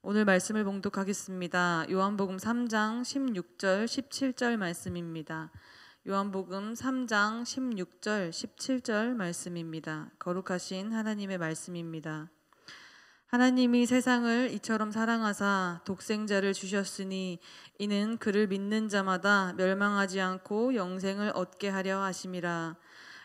오늘 말씀을 봉독하겠습니다. 요한복음 3장 16절 17절 말씀입니다. 요한복음 3장 16절 17절 말씀입니다. 거룩하신 하나님의 말씀입니다. 하나님이 세상을 이처럼 사랑하사 독생자를 주셨으니 이는 그를 믿는 자마다 멸망하지 않고 영생을 얻게 하려 하심이라.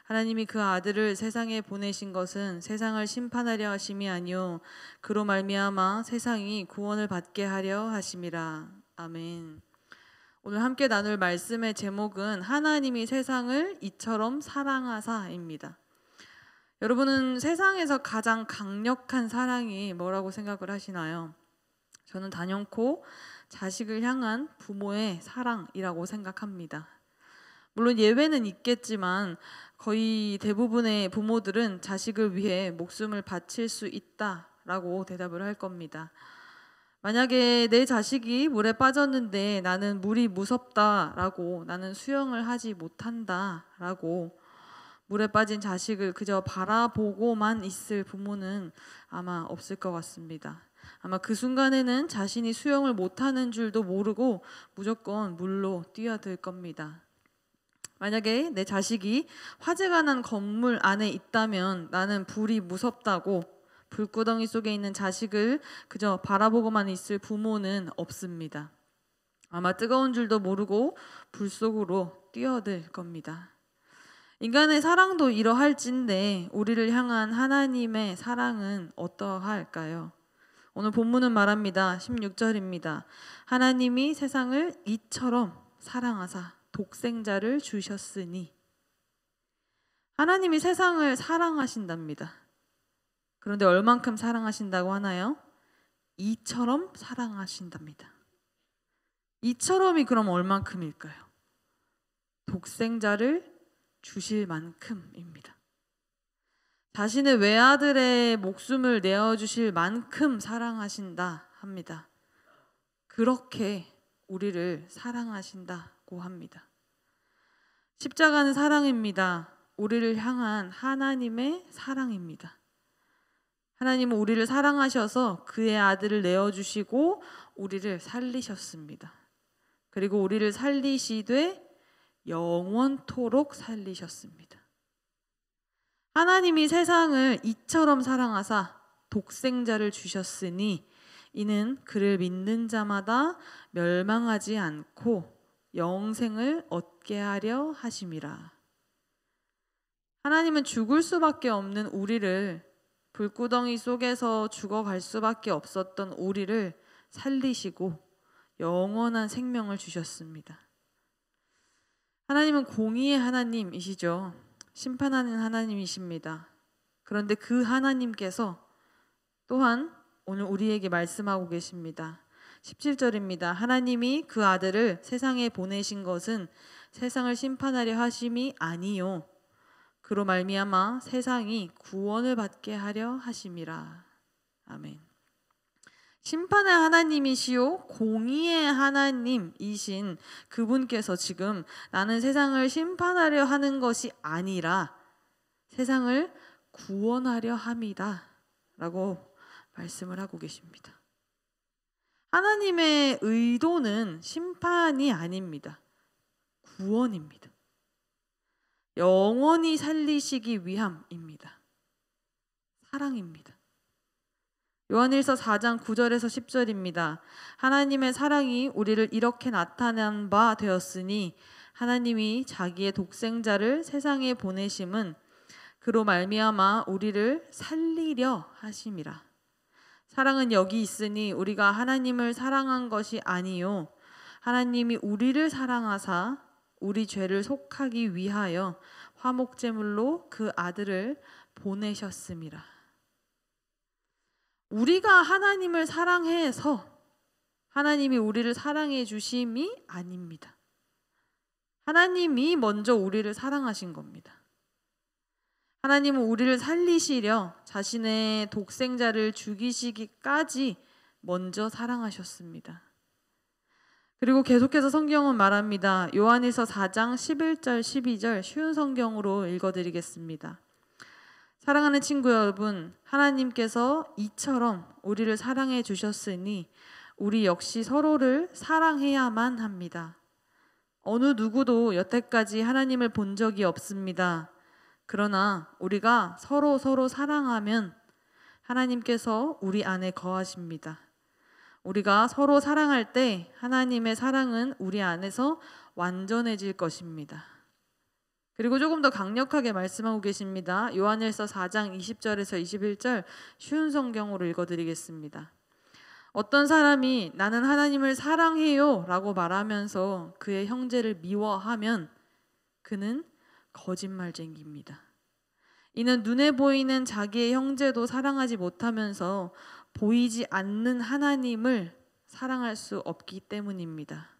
하나님이 그 아들을 세상에 보내신 것은 세상을 심판하려 하심이 아니요 그로 말미암아 세상이 구원을 받게 하려 하심이라. 아멘. 오늘 함께 나눌 말씀의 제목은 하나님이 세상을 이처럼 사랑하사입니다. 여러분은 세상에서 가장 강력한 사랑이 뭐라고 생각을 하시나요? 저는 단연코 자식을 향한 부모의 사랑이라고 생각합니다. 물론 예외는 있겠지만 거의 대부분의 부모들은 자식을 위해 목숨을 바칠 수 있다라고 대답을 할 겁니다. 만약에 내 자식이 물에 빠졌는데 나는 물이 무섭다라고, 나는 수영을 하지 못한다라고 물에 빠진 자식을 그저 바라보고만 있을 부모는 아마 없을 것 같습니다. 아마 그 순간에는 자신이 수영을 못하는 줄도 모르고 무조건 물로 뛰어들 겁니다. 만약에 내 자식이 화재가 난 건물 안에 있다면 나는 불이 무섭다고 불구덩이 속에 있는 자식을 그저 바라보고만 있을 부모는 없습니다. 아마 뜨거운 줄도 모르고 불 속으로 뛰어들 겁니다. 인간의 사랑도 이러할진데 우리를 향한 하나님의 사랑은 어떠할까요? 오늘 본문은 말합니다. 16절입니다. 하나님이 세상을 이처럼 사랑하사 독생자를 주셨으니. 하나님이 세상을 사랑하신답니다. 그런데 얼만큼 사랑하신다고 하나요? 이처럼 사랑하신답니다. 이처럼이 그럼 얼만큼일까요? 독생자를 주실 만큼입니다. 자신의 외아들의 목숨을 내어주실 만큼 사랑하신다 합니다. 그렇게 우리를 사랑하신다고 합니다. 십자가는 사랑입니다. 우리를 향한 하나님의 사랑입니다. 하나님은 우리를 사랑하셔서 그의 아들을 내어주시고 우리를 살리셨습니다. 그리고 우리를 살리시되 영원토록 살리셨습니다. 하나님이 세상을 이처럼 사랑하사 독생자를 주셨으니 이는 그를 믿는 자마다 멸망하지 않고 영생을 얻게 하려 하심이라. 하나님은 죽을 수밖에 없는 우리를, 불구덩이 속에서 죽어갈 수밖에 없었던 우리를 살리시고 영원한 생명을 주셨습니다. 하나님은 공의의 하나님이시죠. 심판하는 하나님이십니다. 그런데 그 하나님께서 또한 오늘 우리에게 말씀하고 계십니다. 17절입니다. 하나님이 그 아들을 세상에 보내신 것은 세상을 심판하려 하심이 아니요 그로 말미암아 세상이 구원을 받게 하려 하심이라. 아멘. 심판의 하나님이시요 공의의 하나님이신 그분께서 지금 나는 세상을 심판하려 하는 것이 아니라 세상을 구원하려 함이다 라고 말씀을 하고 계십니다. 하나님의 의도는 심판이 아닙니다. 구원입니다. 영원히 살리시기 위함입니다. 사랑입니다. 요한일서 4장 9절에서 10절입니다. 하나님의 사랑이 우리를 이렇게 나타난 바 되었으니 하나님이 자기의 독생자를 세상에 보내심은 그로 말미암아 우리를 살리려 하심이라. 사랑은 여기 있으니 우리가 하나님을 사랑한 것이 아니요 하나님이 우리를 사랑하사 우리 죄를 속하기 위하여 화목제물로 그 아들을 보내셨음이라. 우리가 하나님을 사랑해서 하나님이 우리를 사랑해 주심이 아닙니다. 하나님이 먼저 우리를 사랑하신 겁니다. 하나님은 우리를 살리시려 자신의 독생자를 죽이시기까지 먼저 사랑하셨습니다. 그리고 계속해서 성경은 말합니다. 요한일서 4장 11절 12절 쉬운 성경으로 읽어드리겠습니다. 사랑하는 친구 여러분, 하나님께서 이처럼 우리를 사랑해 주셨으니 우리 역시 서로를 사랑해야만 합니다. 어느 누구도 여태까지 하나님을 본 적이 없습니다. 그러나 우리가 서로 사랑하면 하나님께서 우리 안에 거하십니다. 우리가 서로 사랑할 때 하나님의 사랑은 우리 안에서 완전해질 것입니다. 그리고 조금 더 강력하게 말씀하고 계십니다. 요한일서 4장 20절에서 21절 쉬운 성경으로 읽어드리겠습니다. 어떤 사람이 나는 하나님을 사랑해요 라고 말하면서 그의 형제를 미워하면 그는 거짓말쟁이입니다. 이는 눈에 보이는 자기의 형제도 사랑하지 못하면서 보이지 않는 하나님을 사랑할 수 없기 때문입니다.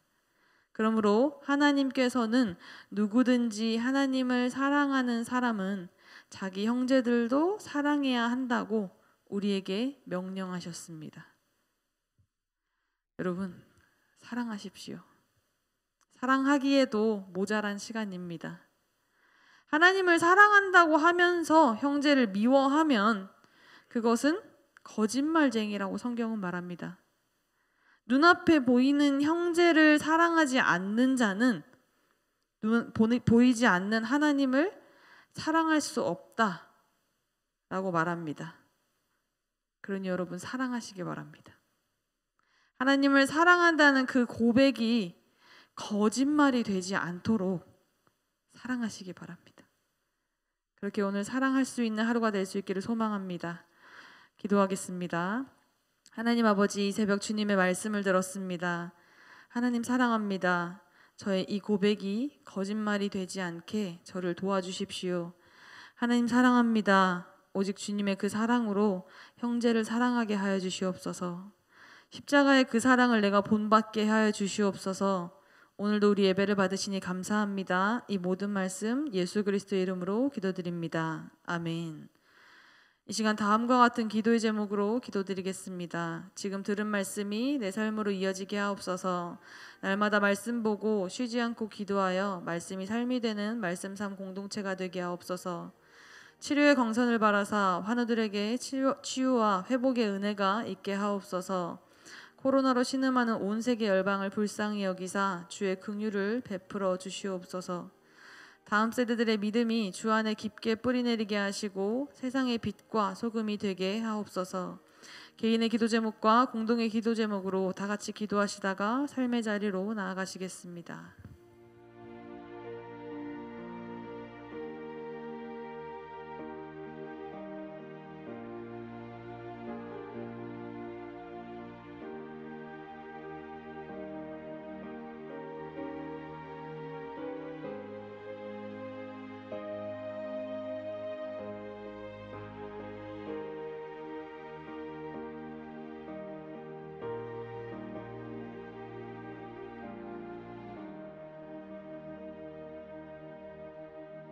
그러므로 하나님께서는 누구든지 하나님을 사랑하는 사람은 자기 형제들도 사랑해야 한다고 우리에게 명령하셨습니다. 여러분, 사랑하십시오. 사랑하기에도 모자란 시간입니다. 하나님을 사랑한다고 하면서 형제를 미워하면 그것은 거짓말쟁이라고 성경은 말합니다. 눈앞에 보이는 형제를 사랑하지 않는 자는 보이지 않는 하나님을 사랑할 수 없다라고 말합니다. 그러니 여러분 사랑하시기 바랍니다. 하나님을 사랑한다는 그 고백이 거짓말이 되지 않도록 사랑하시기 바랍니다. 그렇게 오늘 사랑할 수 있는 하루가 될 수 있기를 소망합니다. 기도하겠습니다. 하나님 아버지, 이 새벽 주님의 말씀을 들었습니다. 하나님 사랑합니다. 저의 이 고백이 거짓말이 되지 않게 저를 도와주십시오. 하나님 사랑합니다. 오직 주님의 그 사랑으로 형제를 사랑하게 하여 주시옵소서. 십자가의 그 사랑을 내가 본받게 하여 주시옵소서. 오늘도 우리 예배를 받으시니 감사합니다. 이 모든 말씀 예수 그리스도의 이름으로 기도드립니다. 아멘. 이 시간 다음과 같은 기도의 제목으로 기도드리겠습니다. 지금 들은 말씀이 내 삶으로 이어지게 하옵소서. 날마다 말씀 보고 쉬지 않고 기도하여 말씀이 삶이 되는 말씀 삶 공동체가 되게 하옵소서. 치료의 광선을 바라사 환우들에게 치유와 회복의 은혜가 있게 하옵소서. 코로나로 신음하는 온 세계 열방을 불쌍히 여기사 주의 긍휼을 베풀어 주시옵소서. 다음 세대들의 믿음이 주 안에 깊게 뿌리내리게 하시고 세상의 빛과 소금이 되게 하옵소서. 개인의 기도 제목과 공동의 기도 제목으로 다 같이 기도하시다가 삶의 자리로 나아가시겠습니다.